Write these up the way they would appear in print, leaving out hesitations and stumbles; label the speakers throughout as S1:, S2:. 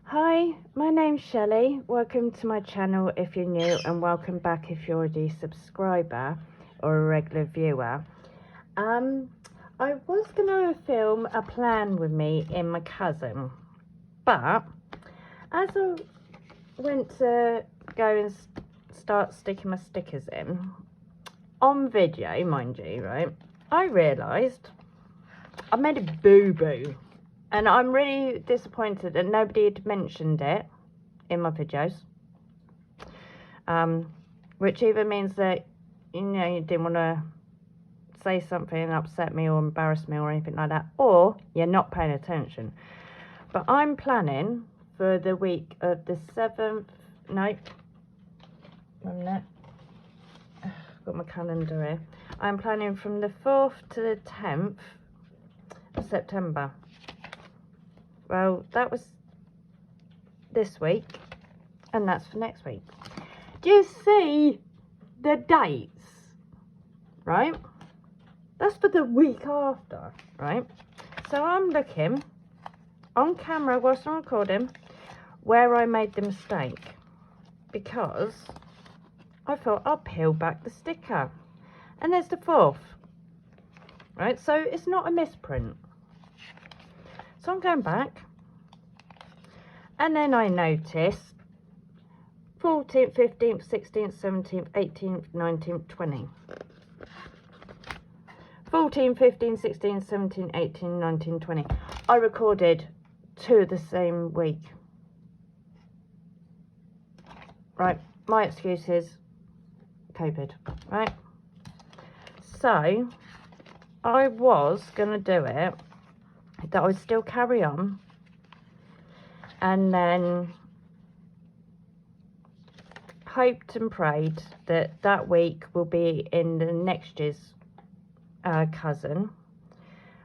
S1: Hi, my name's Shelley. Welcome to my channel if you're new, and welcome back if you're already a subscriber or a regular viewer. I was going to film a plan with me and my cousin, but as I went to go and start sticking my stickers in, on video, mind you, right, I realised I made a boo-boo. And I'm really disappointed that nobody had mentioned it in my videos. Which either means that, you know, you didn't want to say something and upset me or embarrass me or anything like that. Or you're not paying attention. But I'm planning for the week of the 7th... No. Wait a minute. I've got my calendar here. I'm planning from the 4th to the 10th of September. Well, that was this week, and that's for next week. Do you see the dates? Right? That's for the week after, right? So I'm looking on camera whilst I'm recording where I made the mistake, because I thought I'll peel back the sticker, and there's the 4th, right? So it's not a misprint. So I'm going back, and then I noticed 14th, 15th, 16th, 17th, 18th, 19th, 20. 14, 15, 16, 17, 18, 19, 20. I recorded 2 of the same week. Right, my excuse is COVID, right? So, I was going to do it, that I would still carry on, and then hoped and prayed that that week will be in the next year's cousin,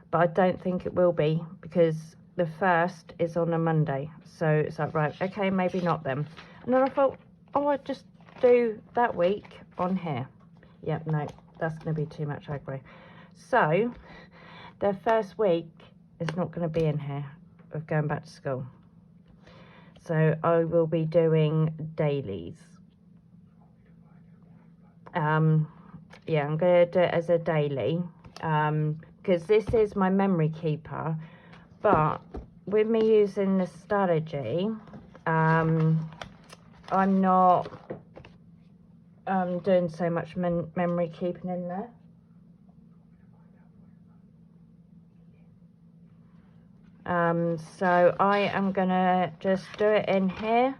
S1: but I don't think it will be, because the 1st is on a Monday. So it's like, right, okay, maybe not then. And then I thought, oh, I'd just do that week on here. Yep, no, that's going to be too much aggro. So the first week is not going to be in here of going back to school. So I will be doing dailies. Yeah, I'm going to do it as a daily, because this is my memory keeper. But with me using the Stalogy, I'm not doing so much memory keeping in there. So I am going to just do it in here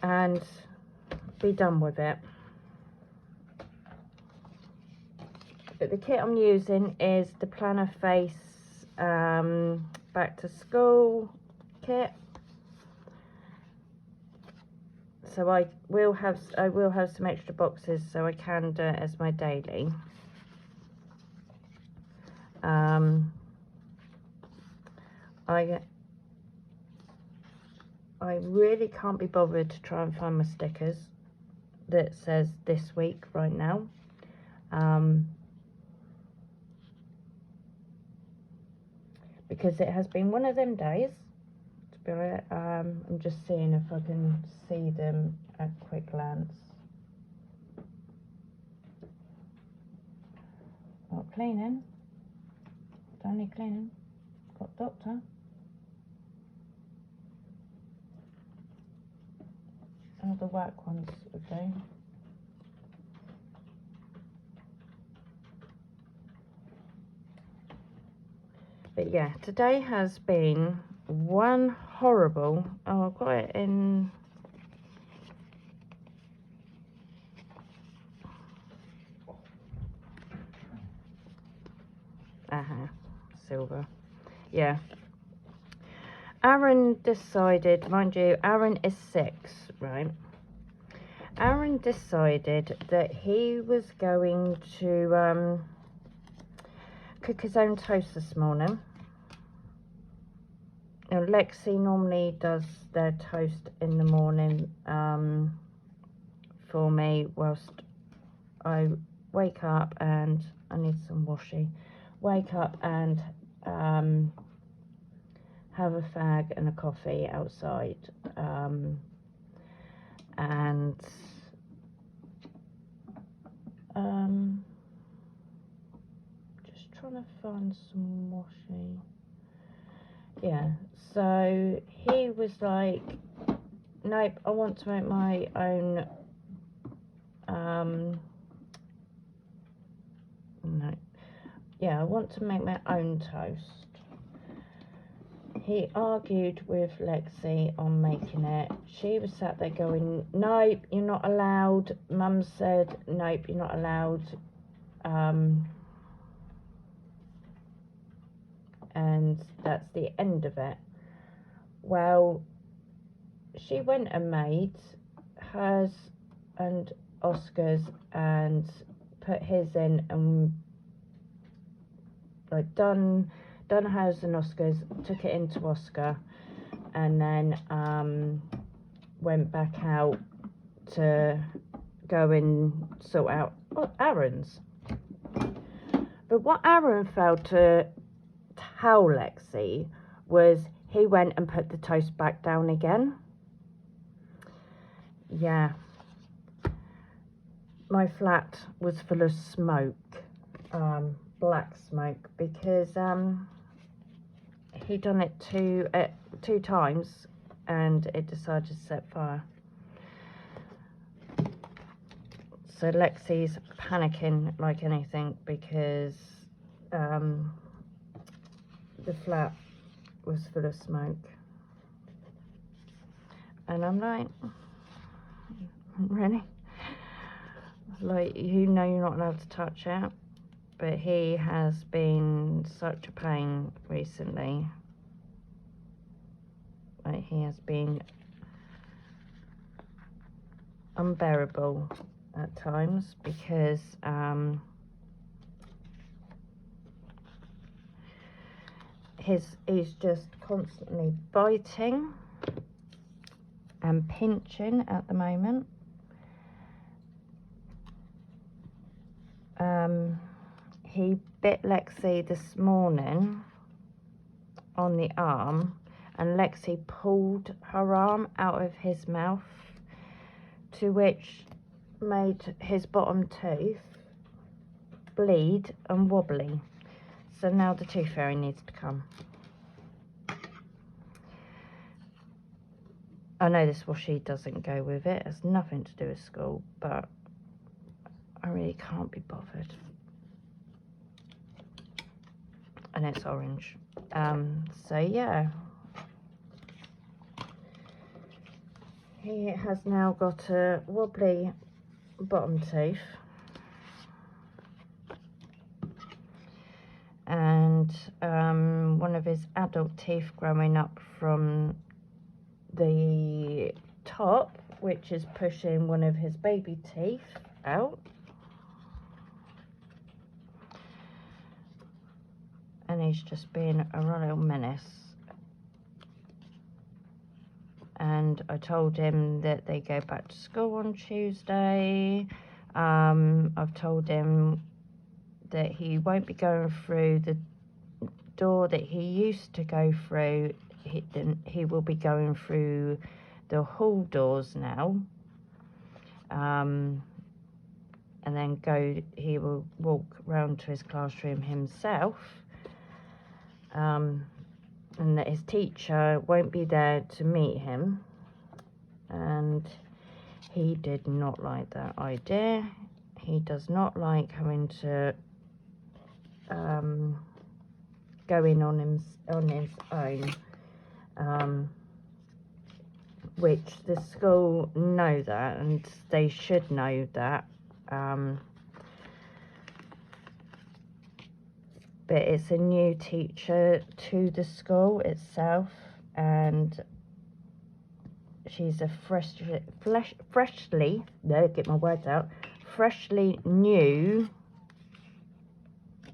S1: and be done with it. But the kit I'm using is the Plannerface back to school kit. So I will have some extra boxes so I can do it as my daily. I really can't be bothered to try and find my stickers that says this week right now. Because it has been one of them days, to be honest. I'm just seeing if I can see them at quick glance. Not cleaning. Don't need cleaning. Got doctor. Oh, the work ones would do. But yeah, today has been one horrible... Oh, I've got it in... silver. Yeah. Aaron decided, mind you, Aaron is 6, right? Aaron decided that he was going to cook his own toast this morning. You know, Lexi normally does their toast in the morning for me whilst I wake up, and I need some washi. Wake up and have a fag and a coffee outside, and just trying to find some washi. Yeah, so he was like, nope, I want to make my own, no, yeah, I want to make my own toast. He argued with Lexi on making it. She was sat there going, nope, you're not allowed. Mum said, nope, you're not allowed. And that's the end of it. Well, she went and made hers and Oscar's and put his in and like done hers and Oscar's, took it into Oscar, and then went back out to go and sort out Aaron's. But what Aaron failed to tell Lexi was he went and put the toast back down again. Yeah, my flat was full of smoke, black smoke, because he done it two times and it decided to set fire. So Lexi's panicking like anything because the flat was full of smoke. And I'm like, really? Like, you know you're not allowed to touch it. But he has been such a pain recently. Like, he has been unbearable at times because he's just constantly biting and pinching at the moment. He bit Lexi this morning on the arm, and Lexi pulled her arm out of his mouth, to which made his bottom tooth bleed and wobbly. So now the tooth fairy needs to come. I know this washi doesn't go with it, it has nothing to do with school, but I really can't be bothered. And it's orange. So yeah, he has now got a wobbly bottom tooth and one of his adult teeth growing up from the top, which is pushing one of his baby teeth out. And he's just been a real menace. And I told him that they go back to school on Tuesday. I've told him that he won't be going through the door that he used to go through. He will be going through the hall doors now. And then he will walk round to his classroom himself. And that his teacher won't be there to meet him, and he did not like that idea. He does not like having to go in on his own, which the school know that, and they should know that. But it's a new teacher to the school itself, and she's a freshly new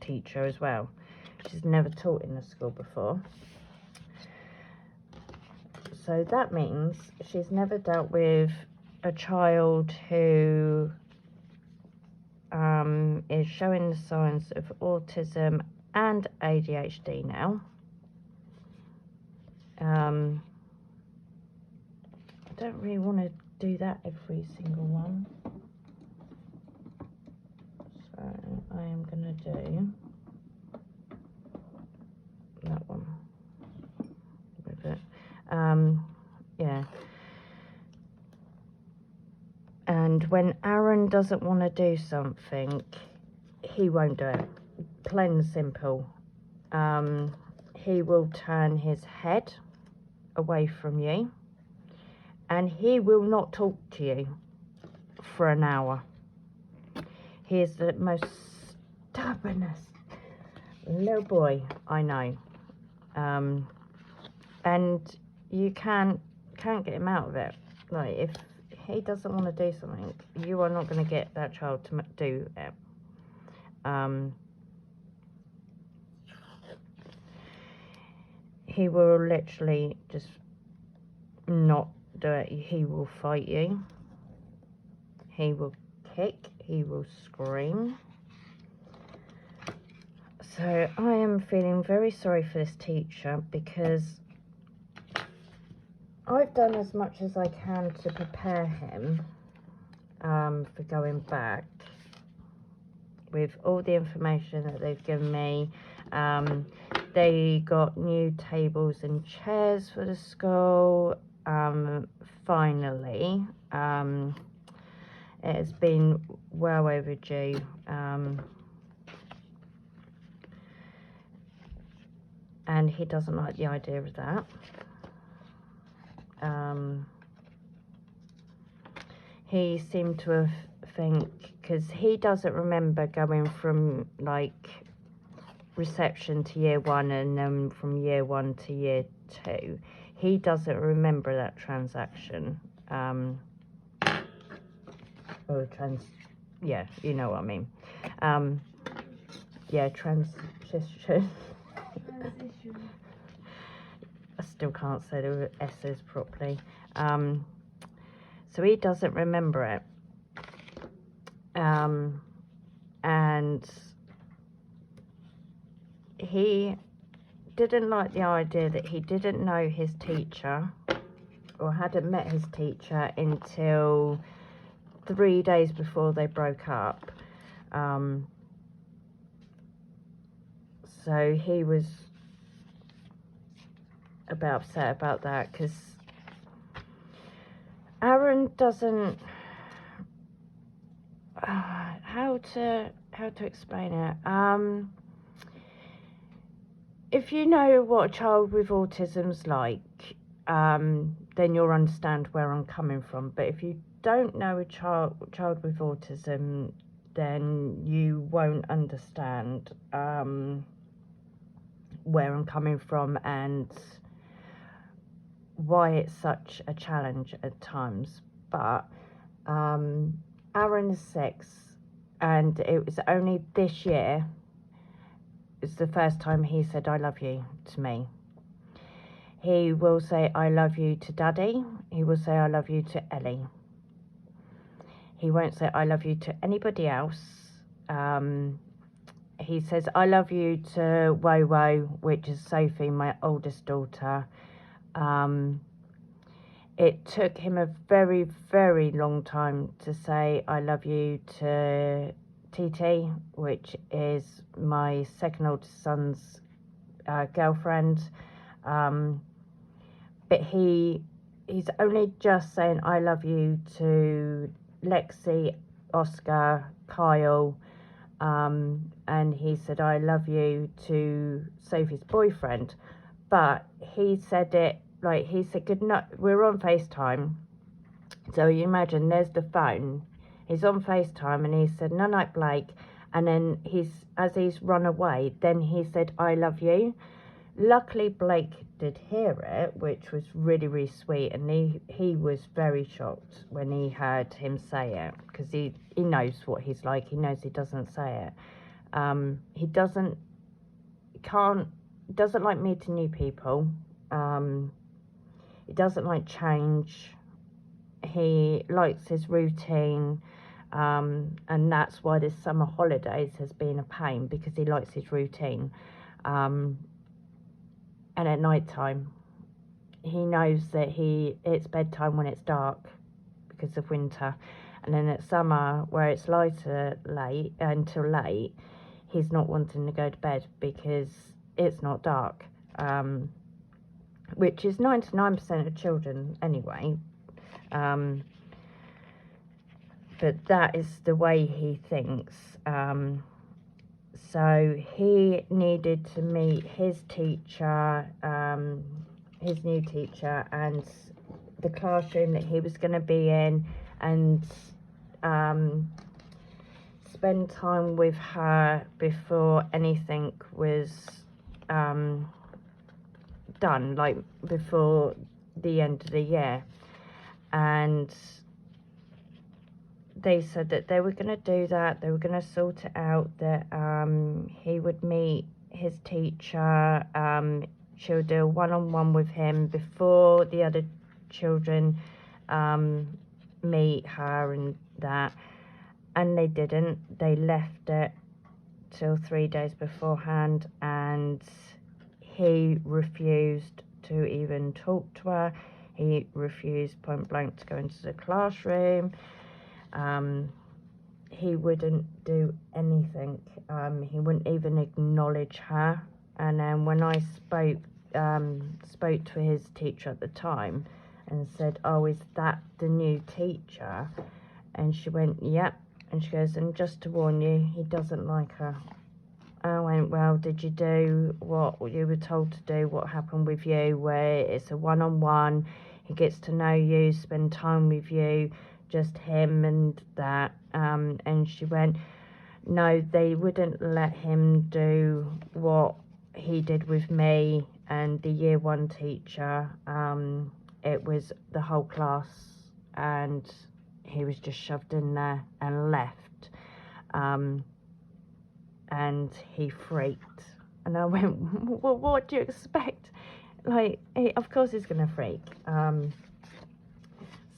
S1: teacher as well. She's never taught in the school before. So that means she's never dealt with a child who is showing the signs of autism and ADHD now. I don't really want to do that every single one. So I am going to do that one with it. Yeah. And when Aaron doesn't want to do something, he won't do it. Plain and simple. He will turn his head away from you, and he will not talk to you for an hour. He is the most stubbornest little boy I know. And you can't get him out of it. Like, if he doesn't want to do something, you are not going to get that child to do it. He will literally just not do it. He will fight you. He will kick. He will scream. So I am feeling very sorry for this teacher, because I've done as much as I can to prepare him for going back with all the information that they've given me. They got new tables and chairs for the school. Finally, it has been well overdue. And he doesn't like the idea of that. He seemed to have because he doesn't remember going from like reception to year 1 and then from year 1 to year 2. He doesn't remember that transaction. Yeah, you know what I mean. Yeah, transition. I still can't say the S's properly. So he doesn't remember it. And he didn't like the idea that he didn't know his teacher, or hadn't met his teacher until 3 days before they broke up. So he was a bit upset about that, because Aaron doesn't how to explain it. If you know what a child with autism's like, then you'll understand where I'm coming from. But if you don't know a child with autism, then you won't understand where I'm coming from and why it's such a challenge at times. But Aaron is 6, and it was only this year, it's the first time he said I love you to me. He will say I love you to Daddy. He will say I love you to Elle. He won't say I love you to anybody else. He says I love you to Wo, which is Sophie, my oldest daughter. It took him a very, very long time to say I love you to TT, which is my second oldest son's girlfriend. But he's only just saying I love you to Lexi, Oscar, Kyle, and he said I love you to Sophie's boyfriend. But he said it like, he said good night. We're on FaceTime, so you imagine there's the phone. He's on FaceTime and he said no night Blake, and then as he's run away, then he said I love you. Luckily Blake did hear it, which was really, really sweet, and he was very shocked when he heard him say it, because he knows what he's like. He knows he doesn't say it. He doesn't like meeting new people. He doesn't like change. He likes his routine, and that's why this summer holidays has been a pain, because he likes his routine. And at night time, he knows that it's bedtime when it's dark because of winter, and then at summer where it's lighter late until late, he's not wanting to go to bed because it's not dark, which is 99% of children anyway, but that is the way he thinks. So he needed to meet his teacher, his new teacher, and the classroom that he was going to be in, and spend time with her before anything was done, like before the end of the year. And they said that they were going to do that, they were going to sort it out, that he would meet his teacher, she'll do a one-on-one with him before the other children meet her and that. And they didn't. They left it till 3 days beforehand, and he refused to even talk to her. He refused point blank to go into the classroom. He wouldn't do anything. He wouldn't even acknowledge her. And then when I spoke to his teacher at the time and said, "Oh, is that the new teacher?" And she went, "Yep." And she goes, "And just to warn you, he doesn't like her." I went, "Well, did you do what you were told to do? What happened with you, where it's a one-on-one, he gets to know you, spend time with you, just him and that?" And she went, "No, they wouldn't let him do what he did with me and the year 1 teacher. It was the whole class, and he was just shoved in there and left." And he freaked. And I went, "Well, what do you expect? Like, of course he's going to freak."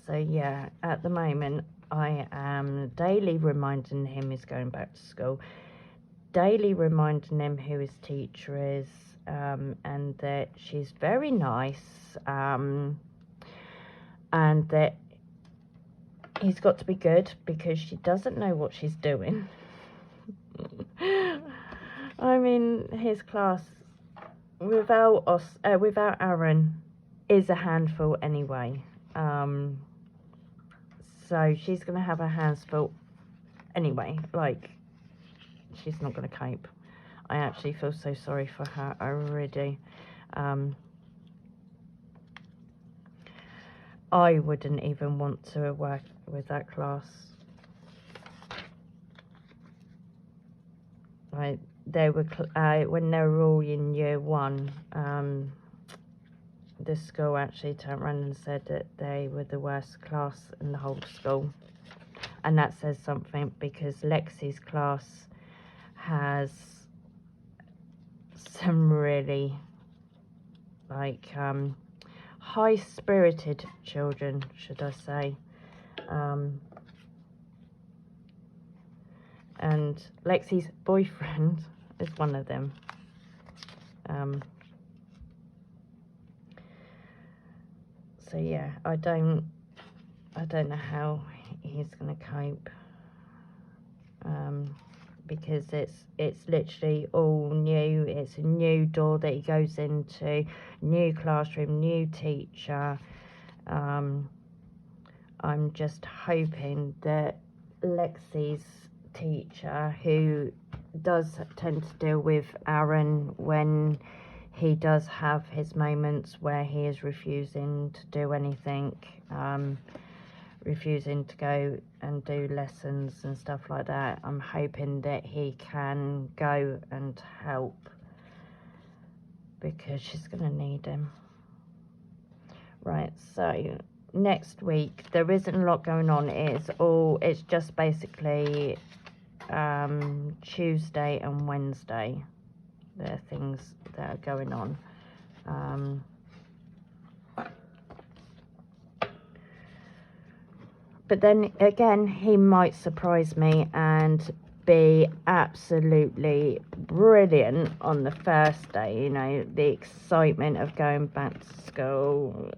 S1: So yeah, at the moment, I am daily reminding him he's going back to school, daily reminding him who his teacher is, and that she's very nice, and that he's got to be good because she doesn't know what she's doing. I mean, his class without Aaron is a handful anyway. So she's going to have her hands full anyway. Like, she's not going to cope. I actually feel so sorry for her. I really do. I wouldn't even want to work with that class. Right, they were when they were all in year 1. The school actually turned around and said that they were the worst class in the whole school, and that says something because Lexi's class has some really like high-spirited children, should I say. And Lexi's boyfriend is one of them. So yeah, I don't know how he's gonna cope, because it's literally all new. It's a new door that he goes into, new classroom, new teacher. I'm just hoping that Lexi's teacher, who does tend to deal with Aaron when he does have his moments where he is refusing to do anything, refusing to go and do lessons and stuff like that, I'm hoping that he can go and help, because she's going to need him. Right, so next week there isn't a lot going on. It's just basically Tuesday and Wednesday. There are things that are going on. But then again, he might surprise me and be absolutely brilliant on the first day, you know, the excitement of going back to school.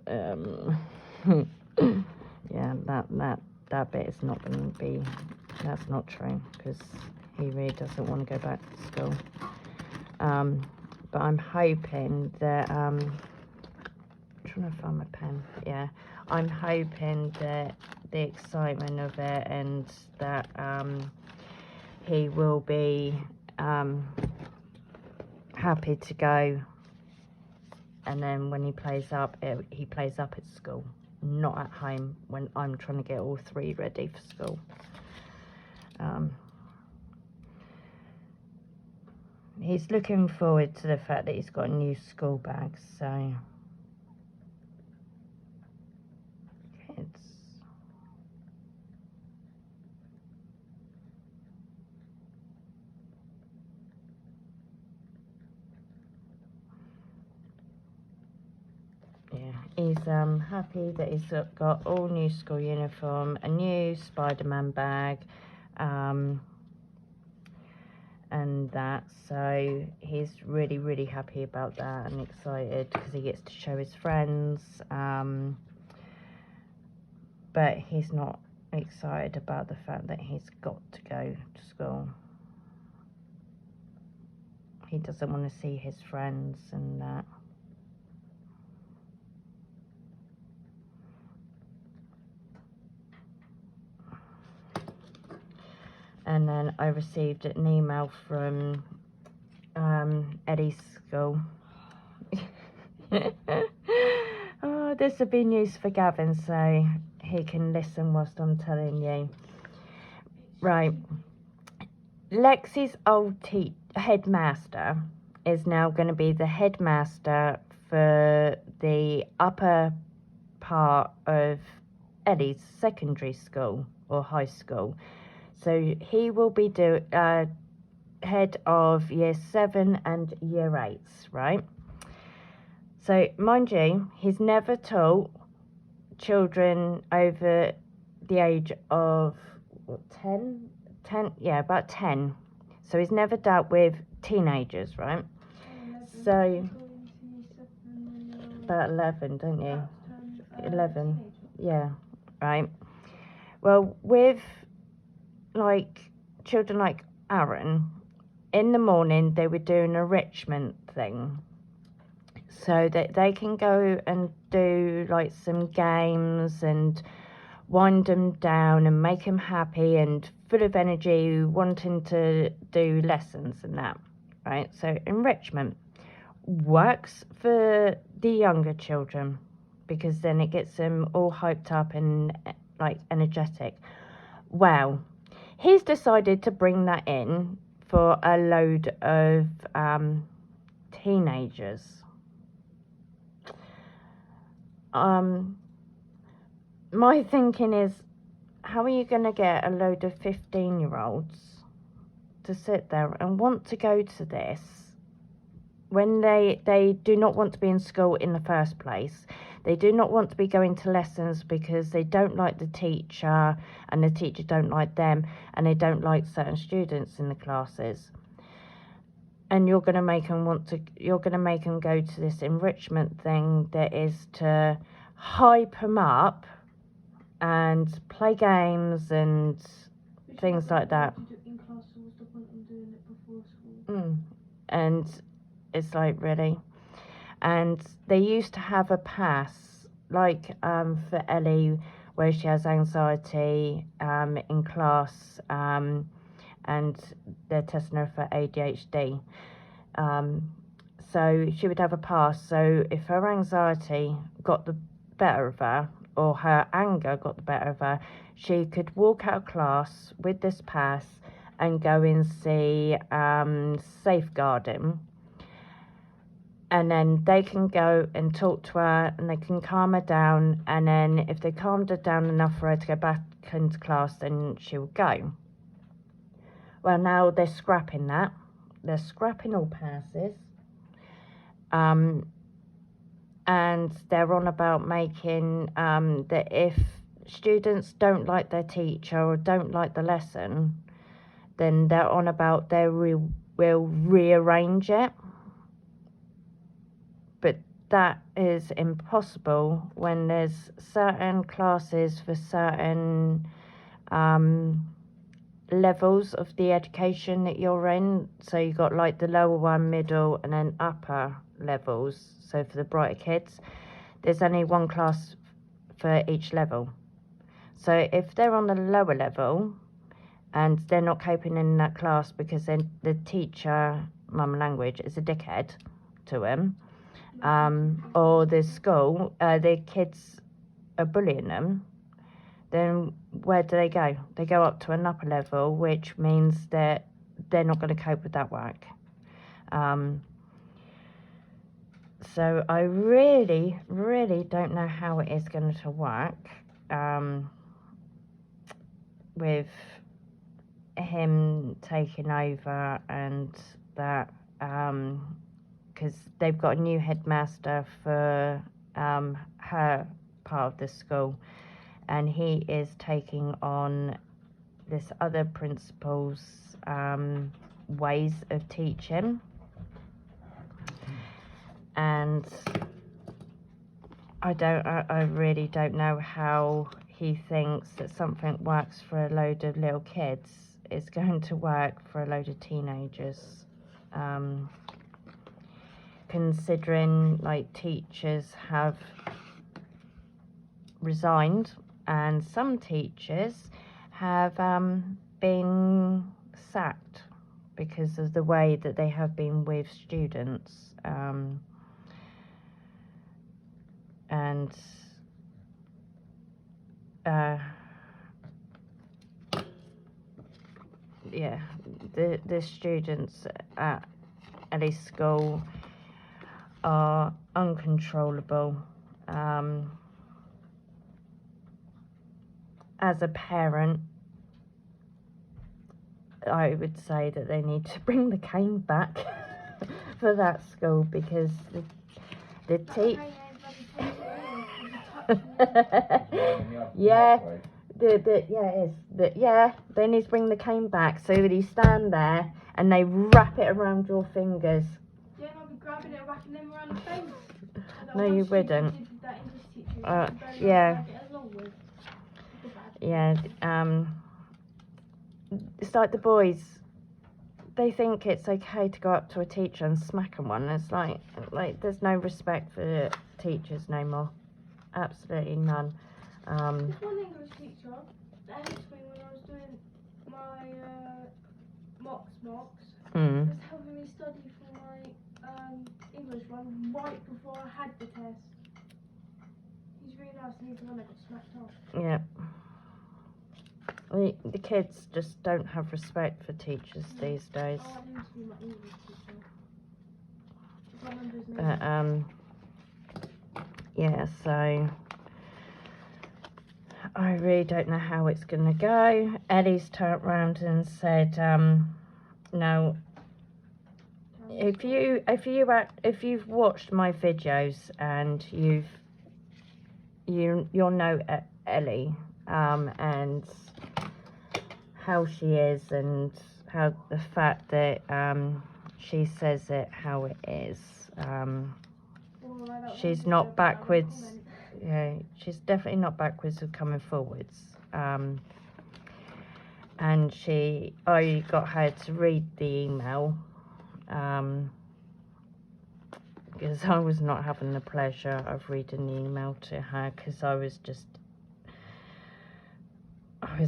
S1: Yeah, that bit is not going to be, that's not true, because he really doesn't want to go back to school. But I'm hoping that, I'm trying to find my pen, yeah, I'm hoping that the excitement of it, and that he will be happy to go, and then when he plays up, he plays up at school, not at home when I'm trying to get all three ready for school. He's looking forward to the fact that he's got a new school bag, so it's he's happy that he's got all new school uniform, a new Spider-Man bag, and that, so he's really happy about that and excited because he gets to show his friends, but he's not excited about the fact that he's got to go to school. He doesn't want to see his friends and that. And then I received an email from Eddie's school. Oh, this will be news for Gavin, so he can listen whilst I'm telling you. Right. Lexi's old headmaster is now going to be the headmaster for the upper part of Eddie's secondary school or high school. So he will be head of year 7 and year 8s, right? So mind you, he's never taught children over the age of what, 10? Yeah, about 10. So he's never dealt with teenagers, right? 11, so about 11, don't you? 11, yeah, right. Well, with like children like Aaron, in the morning they would do an enrichment thing, so that they can go and do like some games and wind them down and make them happy and full of energy, wanting to do lessons and that, right? So enrichment works for the younger children because then it gets them all hyped up and like energetic. Well, he's decided to bring that in for a load of teenagers. My thinking is, how are you going to get a load of 15-year-olds to sit there and want to go to this when they do not want to be in school in the first place? They do not want to be going to lessons because they don't like the teacher and the teacher don't like them and they don't like certain students in the classes. And you're going to make them go to this enrichment thing that is to hype them up and play games and things like that. And it's like, really? And they used to have a pass, like for Elle, where she has anxiety in class, and they're testing her for ADHD. So she would have a pass, so if her anxiety got the better of her, or her anger got the better of her, she could walk out of class with this pass and go and see safeguarding. And then they can go and talk to her and they can calm her down. And then if they calmed her down enough for her to go back into class, then she will go. Well, now they're scrapping that. They're scrapping all passes. And they're on about making that if students don't like their teacher or don't like the lesson, then they're on about they will rearrange it. But that is impossible when there's certain classes for certain levels of the education that you're in. So you got like the lower one, middle, and then upper levels. So for the brighter kids, there's only one class for each level. So if they're on the lower level and they're not coping in that class because then the teacher, mum language, is a dickhead to them, or the school, the kids are bullying them, then where do they go? They go up to an upper level, which means that they're not going to cope with that work. So I really, really don't know how it is going to work with him taking over and that, because they've got a new headmaster for her part of the school, and he is taking on this other principal's ways of teaching, and I really don't know how he thinks that something works for a load of little kids is going to work for a load of teenagers, considering like teachers have resigned and some teachers have been sacked because of the way that they have been with students, and yeah, the students at Ellie's school are uncontrollable. As a parent, I would say that they need to bring the cane back for that school, because the yeah, they need to bring the cane back so that you stand there and they wrap it around your fingers.
S2: Yeah, I'll be grabbing it and wrapping them around the face.
S1: No, you wouldn't. Yeah. Yeah, it's like the boys, they think it's okay to go up to a teacher and smack them one. It's like there's no respect for teachers no more. Absolutely none.
S2: There's one English teacher that helped me when I was doing my mocks, was helping me study for my English one right before I had the test. He's really nice, and he's the one that got smacked off.
S1: Yeah. The kids just don't have respect for teachers these days.
S2: I want him to be my English teacher. If I remember his name.
S1: But yeah, so I really don't know how it's gonna go. Eddie's turned around and said, no, if you've watched my videos and you'll know Ellie, and how she is, and how the fact that she says it how it is. She's not backwards. Yeah, she's definitely not backwards with coming forwards. And I got her to read the email, because I was not having the pleasure of reading the email to her, because I was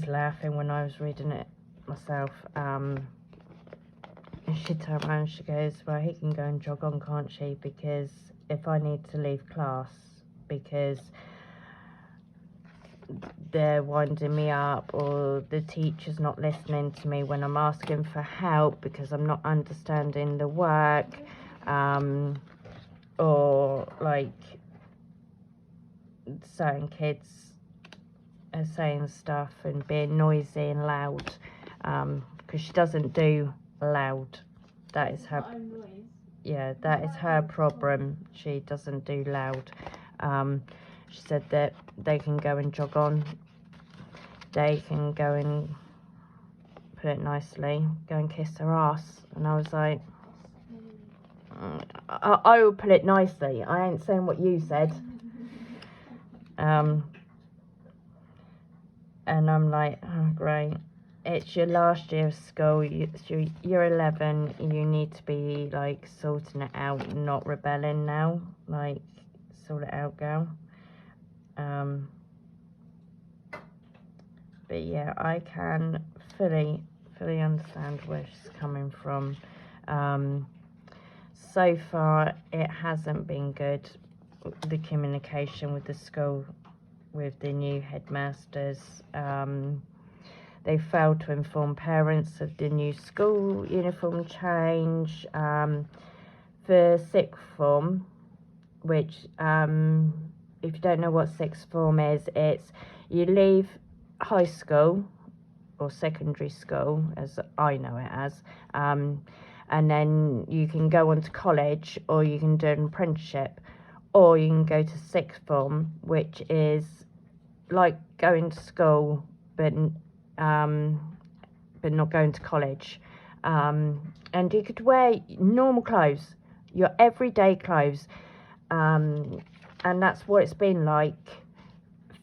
S1: laughing when I was reading it myself. And she turned around and she goes, well, he can go and jog on, can't she? Because if I need to leave class because they're winding me up, or the teacher's not listening to me when I'm asking for help because I'm not understanding the work, or like certain kids are saying stuff and being noisy and loud, because she doesn't do loud. That is her. Yeah, that is her problem. She doesn't do loud. She said that they can go and jog on. They can go and put it nicely, go and kiss her ass. And I was like, I will put it nicely. I ain't saying what you said. And I'm like, oh, great. It's your last year of school. You're 11. You need to be like sorting it out, not rebelling now. Like, sort it out, girl. But yeah, I can fully understand where she's coming from. So far, it hasn't been good. The communication with the school, with the new headmasters. They failed to inform parents of the new school uniform change. For sixth form, which, if you don't know what sixth form is, it's you leave high school or secondary school, as I know it as, and then you can go on to college, or you can do an apprenticeship, or you can go to sixth form, which is like going to school, but not going to college. And you could wear normal clothes, your everyday clothes, and that's what it's been like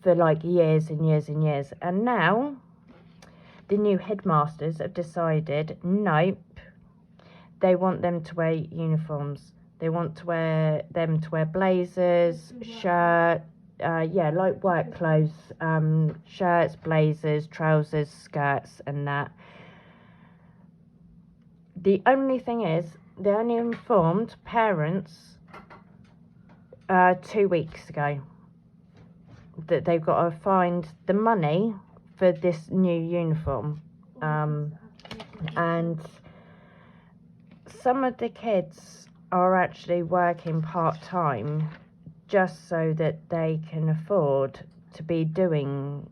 S1: for like years and years and years. And now the new headmasters have decided, nope, they want them to wear uniforms. They want to wear blazers, shirt, like work clothes, shirts, blazers, trousers, skirts, and that. The only thing is, they only informed parents 2 weeks ago that they've got to find the money for this new uniform. And some of the kids are actually working part-time just so that they can afford to be doing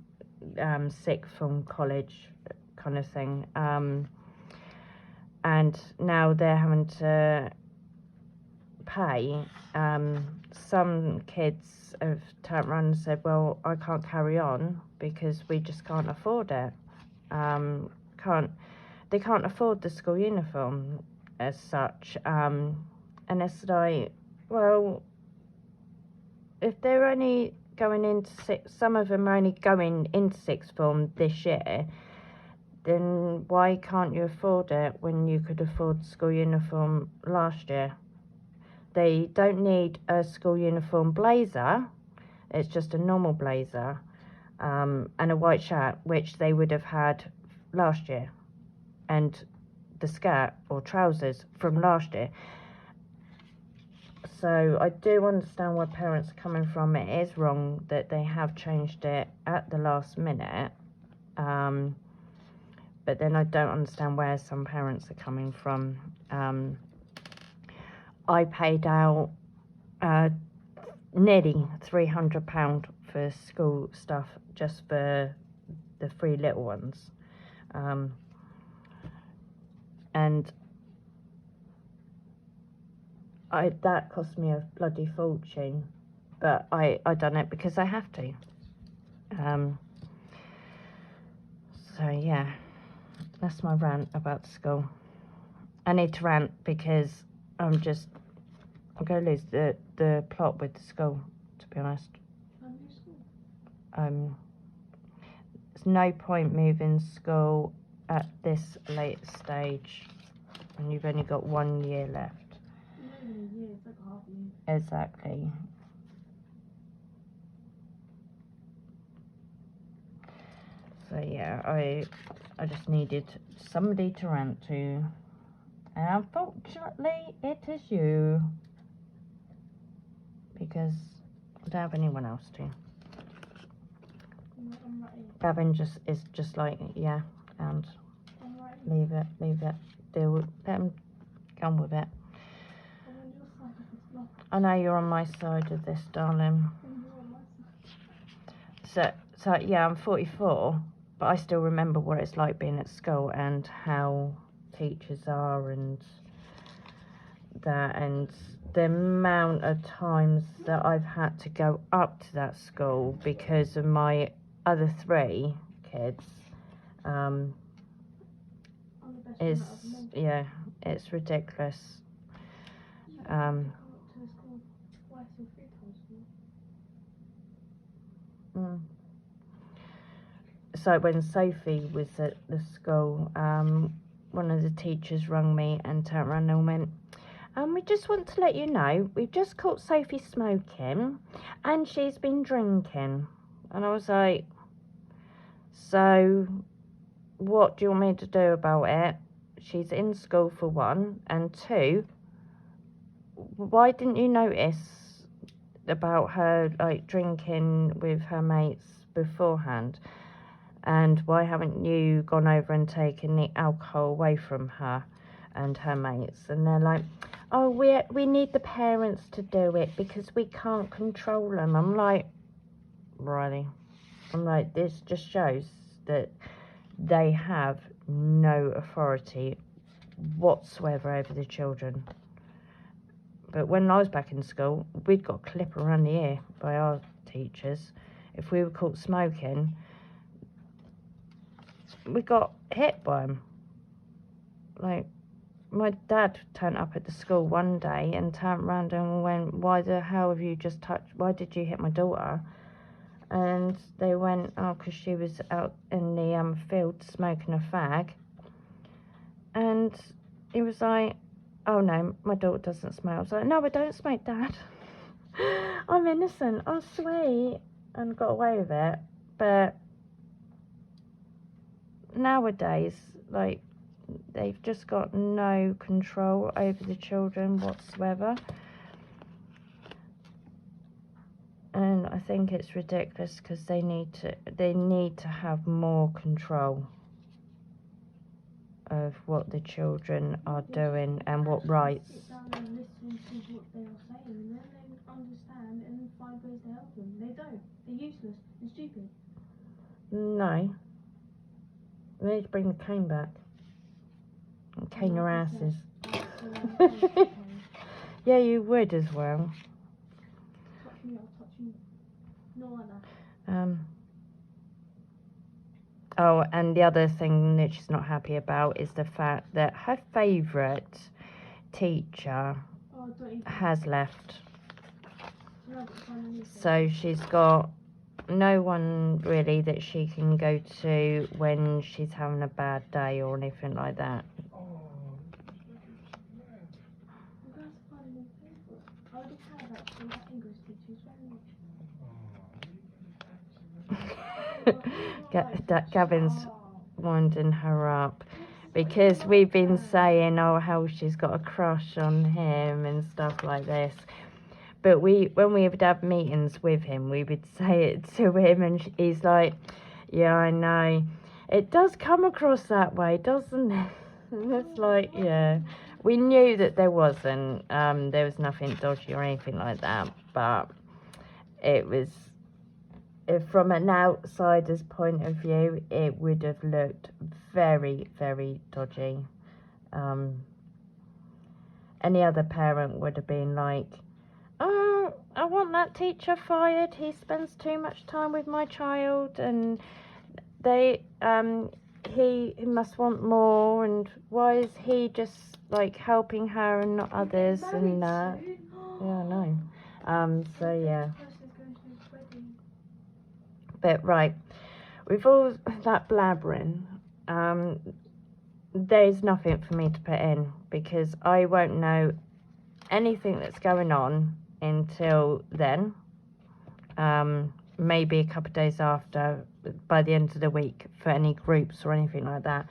S1: sixth form college kind of thing. And now they're having to pay. Some kids have turned around and said, well, I can't carry on because we just can't afford it. They can't afford the school uniform as such. And it's like, well, if they're only going into some of them are only going into sixth form this year, then why can't you afford it when you could afford school uniform last year? They don't need a school uniform blazer. It's just a normal blazer, and a white shirt, which they would have had last year, and the skirt or trousers from last year. So I do understand where parents are coming from. It is wrong that they have changed it at the last minute. But then I don't understand where some parents are coming from. I paid out nearly £300 for school stuff just for the 3 little ones. And that cost me a bloody fortune, but I done it because I have to. So yeah, that's my rant about school. I need to rant because I'm going to lose the plot with the school, to be honest. There's no point moving school at this late stage when you've only got 1 year left.
S2: It's like half a year.
S1: Exactly. So yeah, I just needed somebody to rant to, and unfortunately it is you, because I don't have anyone else to. Gavin is just like, yeah, and leave it, deal with, let him get on with it. I know you're on my side of this, darling. So yeah, I'm 44, but I still remember what it's like being at school and how teachers are and that, and the amount of times that I've had to go up to that school because of my other 3 kids. is, yeah, it's ridiculous. So when Sophie was at the school, one of the teachers rang me and turned around and went, we just want to let you know, we've just caught Sophie smoking and she's been drinking. And I was like, so what do you want me to do about it? She's in school for one, and two, why didn't you notice about her like drinking with her mates beforehand? And why haven't you gone over and taken the alcohol away from her and her mates? And they're like, oh, we need the parents to do it because we can't control them. I'm like, really? I'm like, this just shows that they have no authority whatsoever over the children. But when I was back in school, we'd got a clip around the ear by our teachers. If we were caught smoking, we got hit by them. Like, my dad turned up at the school one day and turned around and went, why the hell have you just touched, why did you hit my daughter? And they went, oh, because she was out in the field smoking a fag. And he was like, oh no, my daughter doesn't smoke. I was like, no, I don't smoke, Dad. I'm innocent, I'm sweet, and got away with it. But nowadays, like, they've just got no control over the children whatsoever. And I think it's ridiculous because they need to have more control of what the children are doing and what rights.
S2: Sit down and listen to what they are saying, and then they understand and find ways to help them. They don't. They're useless and stupid.
S1: No. We need to bring the cane back. And cane your asses. Yeah, you would as well.
S2: Touch me, I'll touch you. No other.
S1: Oh, and the other thing that she's not happy about is the fact that her favourite teacher has left. So she's got no one really that she can go to when she's having a bad day or anything like that. Gavin's winding her up because we've been saying, oh, how she's got a crush on him and stuff like this. But when we would have meetings with him, we would say it to him, and he's like, yeah, I know. It does come across that way, doesn't it? And it's like, yeah. We knew that there was nothing dodgy or anything like that, but it was, from an outsider's point of view, it would have looked very, very dodgy. Any other parent would have been like, oh, I want that teacher fired. He spends too much time with my child, and he must want more, and why is he just like helping her and not others? And yeah, I know. So yeah. But right, with all that blabbering, there's nothing for me to put in because I won't know anything that's going on until then. Maybe a couple of days after, by the end of the week, for any groups or anything like that.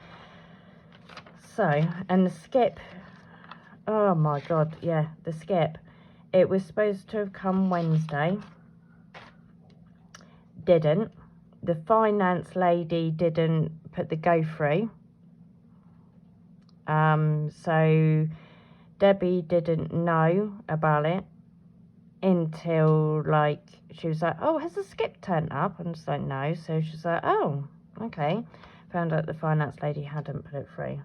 S1: So, and the skip, oh my god, yeah, the skip. It was supposed to have come Wednesday. Didn't. The finance lady didn't put the go through. So Debbie didn't know about it until like she was like, oh, has the skip turned up? And I was like, no. So she's like, oh, okay. Found out the finance lady hadn't put it through.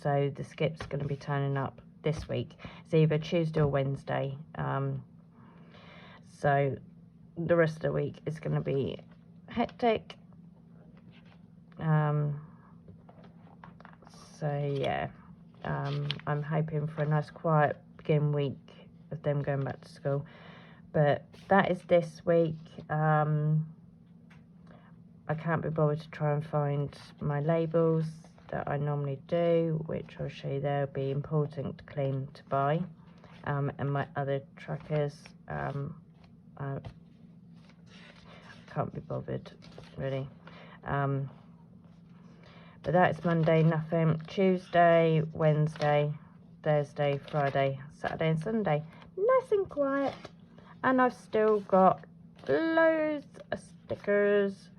S1: So the skip's going to be turning up this week. It's either Tuesday or Wednesday. So the rest of the week is going to be hectic. So So yeah, I'm hoping for a nice quiet beginning week of them going back to school. But that is this week. I can't be bothered to try and find my labels that I normally do, which I'll show you there. Will be important, clean to buy, and my other trackers. I can't be bothered really. But that's Monday, nothing. Tuesday, Wednesday, Thursday, Friday, Saturday and Sunday, nice and quiet. And I've still got loads of stickers.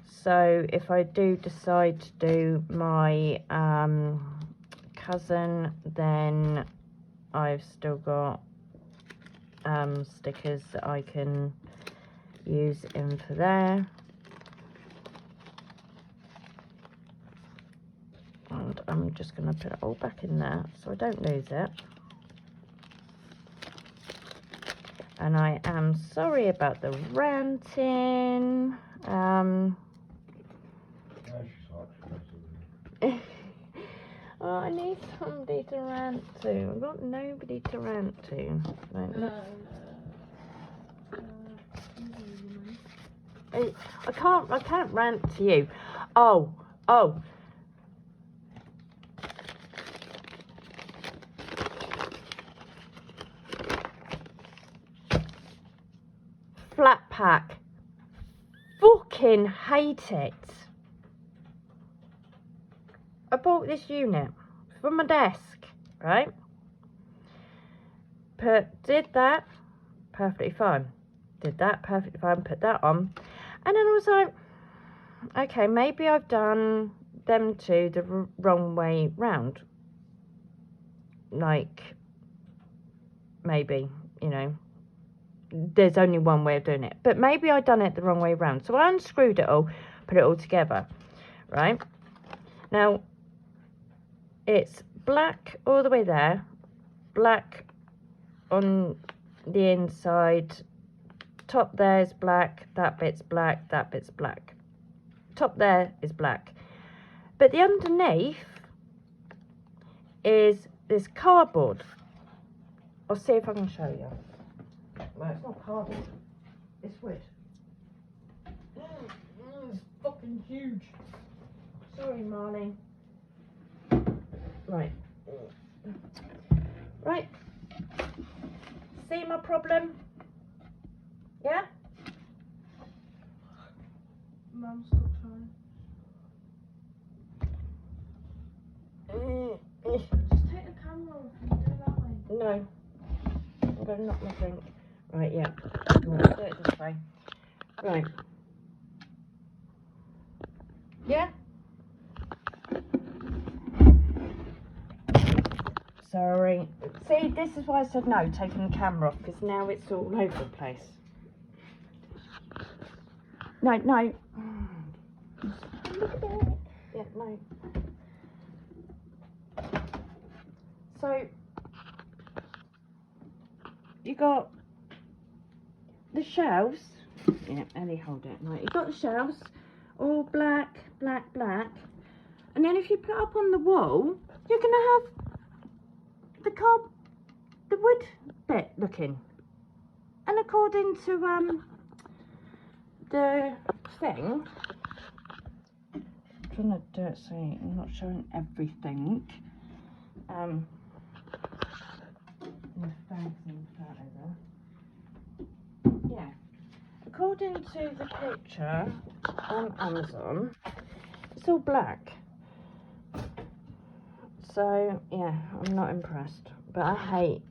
S1: So if I do decide to do my cousin, then I've still got stickers that I can use in for there. And I'm just going to put it all back in there so I don't lose it. And I am sorry about the ranting. Oh, I need somebody to rant to. I've got nobody to rant to. I can't rant to you. Oh. Flat pack. Fucking hate it. I bought this unit for my desk, right? Did that, perfectly fine. Did that, perfectly fine, put that on. And then I was like, okay, maybe I've done them two the wrong way round. Like, maybe, you know, there's only one way of doing it. But maybe I've done it the wrong way round. So I unscrewed it all, put it all together, right? Now, it's black all the way there, black on the inside, top there is black, that bit's black, that bit's black. Top there is black. But the underneath is this cardboard. I'll see if I can show you. Well, it's not cardboard, it's wood. It's fucking huge. Sorry, Marley. Right. See my problem? Yeah?
S2: Mum, stop trying. Just take the camera off and do it that way.
S1: No. I'm going to knock my drink. Right, yeah. Right, do it this way. Right. Yeah? Sorry. See, this is why I said no, taking the camera off, because now it's all over the place. No. Yeah, no. So, you got the shelves. Yeah, Elle, hold it. Right, you got the shelves, all black. And then if you put up on the wall, you're going to have the wood bit looking. And according to the thing, I'm trying to do it so I'm not showing everything. Yeah, according to the picture on Amazon, it's all black. So yeah, I'm not impressed, but I hate,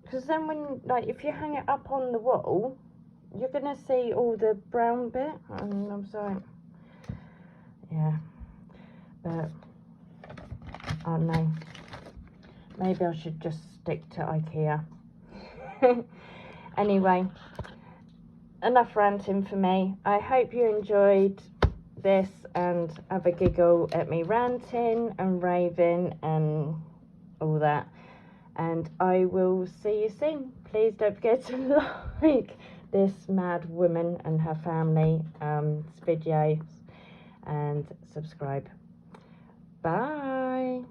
S1: because then when, like, if you hang it up on the wall, you're gonna see all the brown bit, and I'm sorry. Yeah, but I don't know. Maybe I should just stick to IKEA. Anyway, enough ranting for me. I hope you enjoyed this and have a giggle at me ranting and raving and all that. And I will see you soon. Please don't forget to like this mad woman and her family videos and subscribe. Bye.